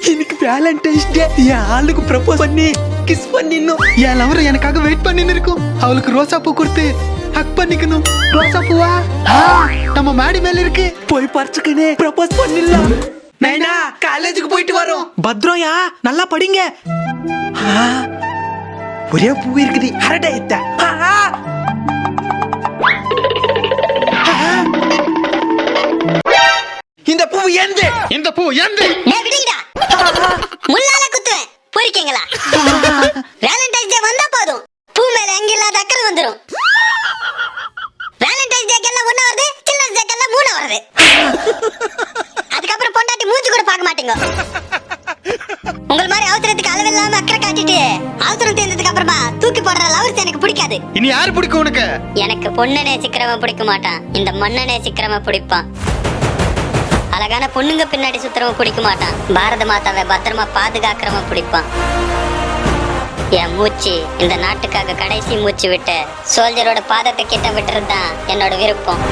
இன்னைக்கு வேலண்டைன்ஸ் டே. என் ஆளுக்கு ப்ரப்போஸ் பண்ணி கிஸ் பண்ணிடணும். என் லவர் எனக்காக வெயிட் பண்ணின்னு இருக்கும். அவளுக்கு ரோசா பூ கொடுத்து ஹக் பண்ணிக்கணும். ரோசா பூவா நம்ம மாடி மேல இருக்கு. போய் பறிச்சுக்கனே ப்ரப்போஸ் பண்ணிடலாம். நைனா காலேஜுக்கு போயிட்டு வரோம். பத்ரோயா நல்லா படிங்க. ஒரே பூ இருக்குது. அரடா எத்த இந்த பூ எந்த இந்த பூ எந்த முள்ளால குத்துவேன் பொறிக்கீங்களா? வேலண்டைன்ஸ் டே வந்தா போதும் பூ மேல எங்க இல்லாத அக்கறை வந்துரும். வேலண்டைன்ஸ் டேக்கு எல்லாம் 1 வருது, சில்ட்ரன்ஸ் டேக்கு எல்லாம் 3 வருது. அதுக்கப்புறம் பொண்டாட்டி மூஞ்சி கூட பார்க்க மாட்டீங்க. உங்கள் மாதிரி அவசரத்துக்கு அளவில்லாம அக்கறை காட்டிட்டு அவசரம் தீர்ந்ததுக்கு அப்புறமா தூக்கி போடுற லவர்ஸ் எனக்கு பிடிக்காது. இனி யாரு பிடிக்கும் உனக்கு? எனக்கு பொண்ணை நேசிக்கிறவன் பிடிக்க மாட்டான், இந்த மண்ணை நேசிக்கிறவன் பிடிப்பான். அழகான பொண்ணுங்க பின்னாடி சுத்துறவன் பிடிக்க மாட்டான், பாரத மாதாவை பத்திரமா பாதுகாக்கிறவன் பிடிப்பான். என் மூச்சு இந்த நாட்டுக்காக கடைசி மூச்சு விட்டு சோல்ஜரோட பாதத்தை கிட்ட விட்டுறது தான் என்னோட விருப்பம்.